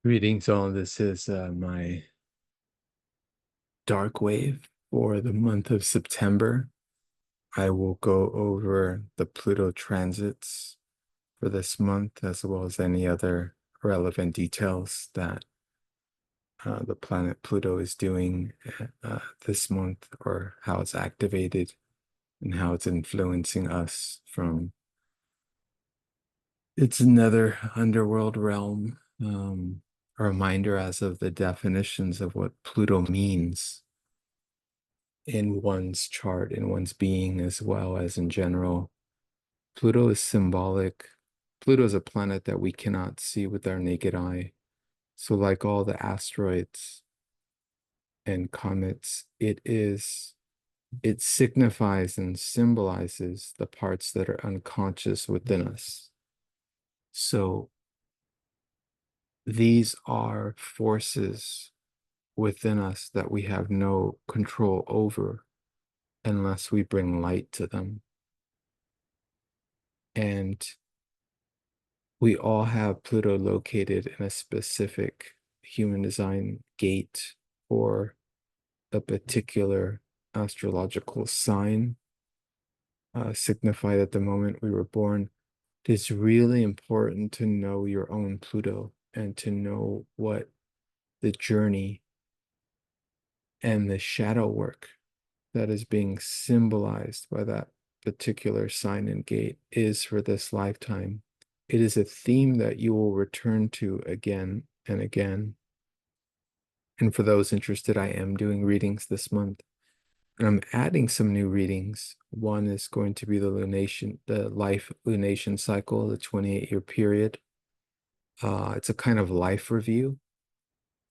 Greetings, all. This is my dark wave for the month of September. I will go over the Pluto transits for this month, as well as any other relevant details that the planet Pluto is doing this month, or how it's activated and how it's influencing us from its nether underworld realm. A reminder as of the definitions of what Pluto means in one's chart, in one's being, as well as in general. Pluto is symbolic. Pluto is a planet that we cannot see with our naked eye. So, like all the asteroids and comets, it signifies and symbolizes the parts that are unconscious within us. So, these are forces within us that we have no control over unless we bring light to them. And we all have Pluto located in a specific human design gate or a particular astrological sign signified at the moment we were born. It's really important to know your own Pluto and to know what the journey and the shadow work that is being symbolized by that particular sign and gate is for this lifetime. It is a theme that you will return to again and again. And for those interested, I am doing readings this month. And I'm adding some new readings. One is going to be the life lunation cycle, the 28-year period. It's a kind of life review,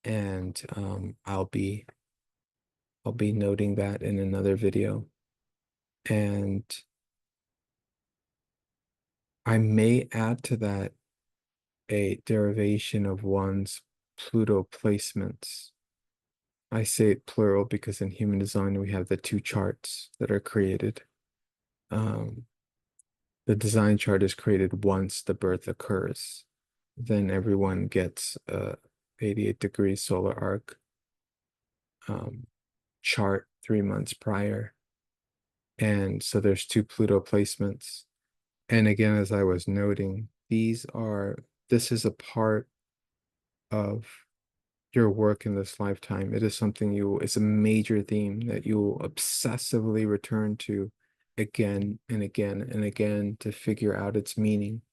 and I'll be noting that in another video. And I may add to that a derivation of one's Pluto placements. I say it plural because in human design we have the two charts that are created. Um, the design chart is created once the birth occurs. Then everyone gets a 88-degree solar arc chart 3 months prior. And so there's two Pluto placements. And again, as I was noting, this is a part of your work in this lifetime. It is it's a major theme that you will obsessively return to again and again and again to figure out its meaning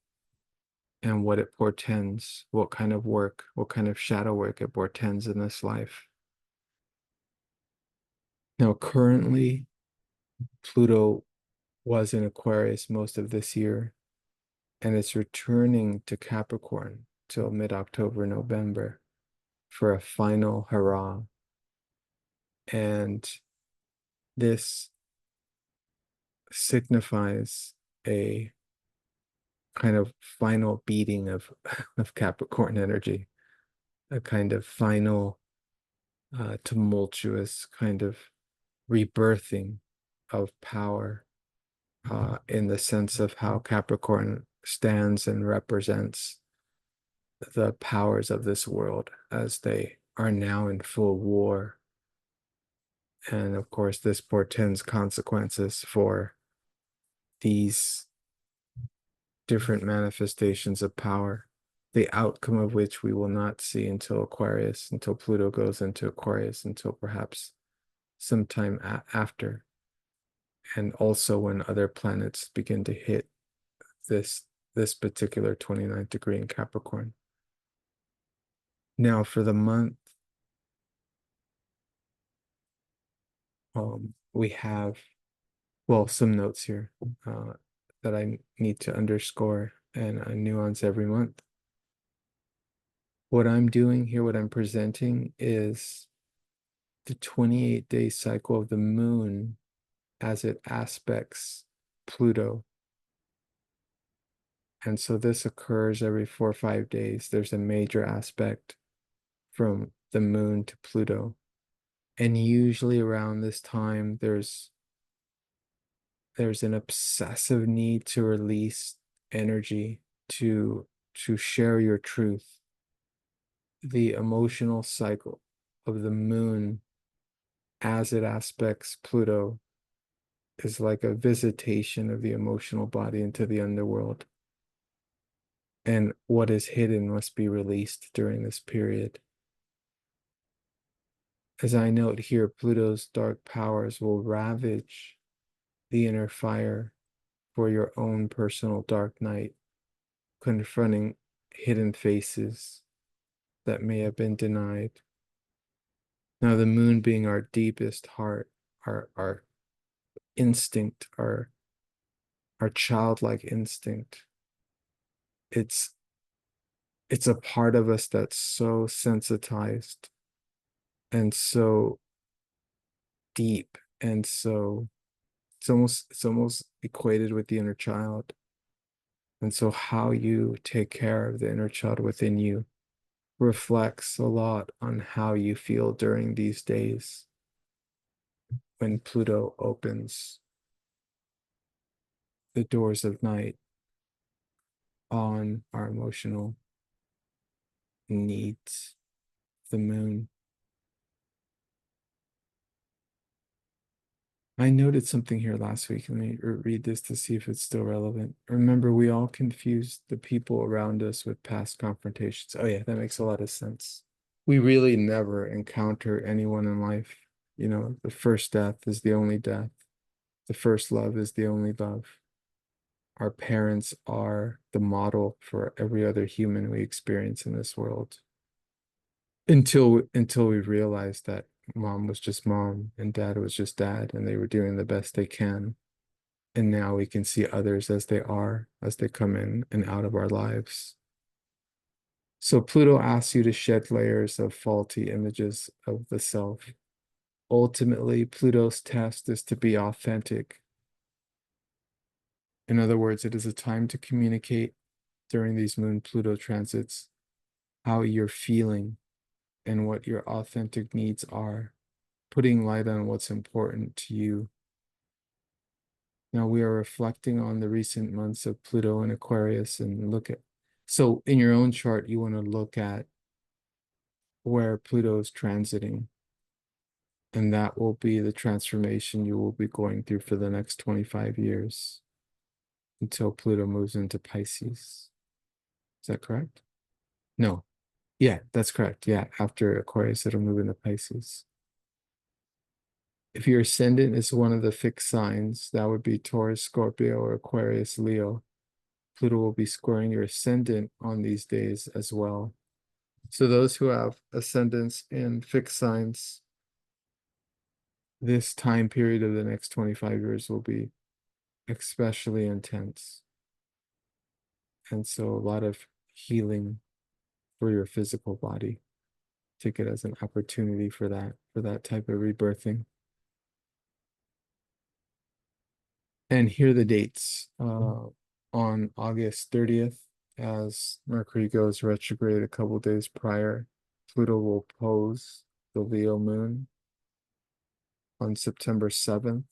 and what it portends, what kind of work, what kind of shadow work it portends in this life. Now, currently, Pluto was in Aquarius most of this year, and it's returning to Capricorn till mid-October, November for a final hurrah. And this signifies a kind of final beating of Capricorn energy, a kind of final tumultuous kind of rebirthing of power in the sense of how Capricorn stands and represents the powers of this world as they are now in full war. And of course, this portends consequences for these different manifestations of power, the outcome of which we will not see until Aquarius, until Pluto goes into Aquarius, until perhaps sometime after. And also when other planets begin to hit this particular 29th degree in Capricorn. Now for the month, we have, well, some notes here that I need to underscore and nuance every month. What I'm doing here, what I'm presenting is the 28-day cycle of the moon as it aspects Pluto. And so this occurs every 4 or 5 days. There's a major aspect from the moon to Pluto. And usually around this time, there's an obsessive need to release energy, to share your truth, the emotional cycle of the moon as it aspects Pluto is like a visitation of the emotional body into the underworld. And what is hidden must be released during this period. As I note here, Pluto's dark powers will ravage the inner fire for your own personal dark night, confronting hidden faces that may have been denied. Now, the moon being our deepest heart, our instinct, our childlike instinct, it's it's a part of us that's so sensitized and so deep and so it's almost equated with the inner child. And so how you take care of the inner child within you reflects a lot on how you feel during these days when Pluto opens the doors of night on our emotional needs, the moon. I noted something here last week. Let me read this to see if it's still relevant. Remember, we all confuse the people around us with past confrontations. Oh, yeah, that makes a lot of sense. We really never encounter anyone in life. You know, the first death is the only death, the first love is the only love. Our parents are the model for every other human we experience in this world. Until we realized that mom was just mom and dad was just dad and they were doing the best they can. And now we can see others as they are, as they come in and out of our lives. So Pluto asks you to shed layers of faulty images of the self. Ultimately, Pluto's test is to be authentic. In other words, it is a time to communicate during these Moon Pluto transits how you're feeling and what your authentic needs are, putting light on what's important to you. Now we are reflecting on the recent months of Pluto and Aquarius and look at, so in your own chart, you want to look at where Pluto is transiting, and that will be the transformation you will be going through for the next 25 years until Pluto moves into Pisces. Is that correct? No. Yeah, that's correct. Yeah, after Aquarius, it'll move into Pisces. If your ascendant is one of the fixed signs, that would be Taurus, Scorpio, or Aquarius, Leo. Pluto will be squaring your ascendant on these days as well. So those who have ascendants in fixed signs, this time period of the next 25 years will be especially intense. And so a lot of healing for your physical body. Take it as an opportunity for that type of rebirthing. And here are the dates. On August 30th, as Mercury goes retrograde a couple days prior, Pluto will oppose the Leo moon. On September 7th,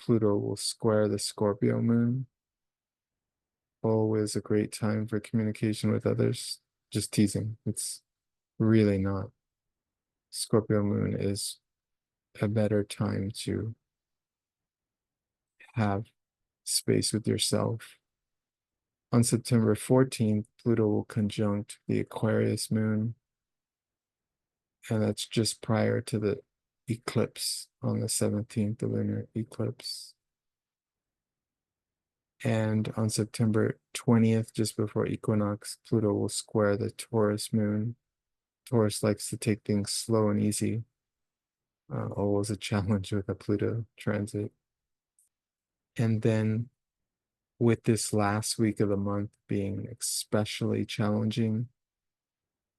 Pluto will square the Scorpio moon. Always a great time for communication with others. Just teasing. It's really not. Scorpio moon is a better time to have space with yourself. On September 14th, Pluto will conjunct the Aquarius moon, and that's just prior to the eclipse on the 17th, the lunar eclipse. And on September 20th, just before equinox, Pluto will square the Taurus moon. Taurus likes to take things slow and easy. Always a challenge with a Pluto transit. And then with this last week of the month being especially challenging,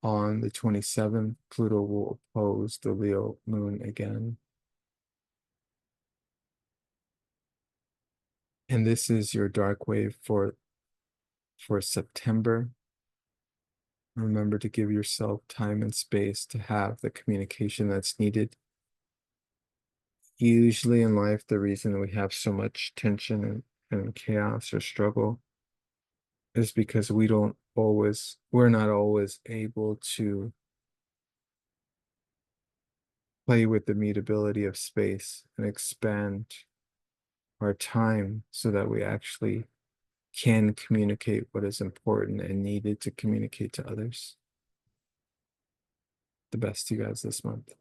on the 27th, Pluto will oppose the Leo moon again. And this is your dark wave for September. Remember to give yourself time and space to have the communication that's needed. Usually in life, the reason we have so much tension and chaos or struggle is because we're not always able to play with the mutability of space and expand our time so that we actually can communicate what is important and needed to communicate to others. The best to you guys this month.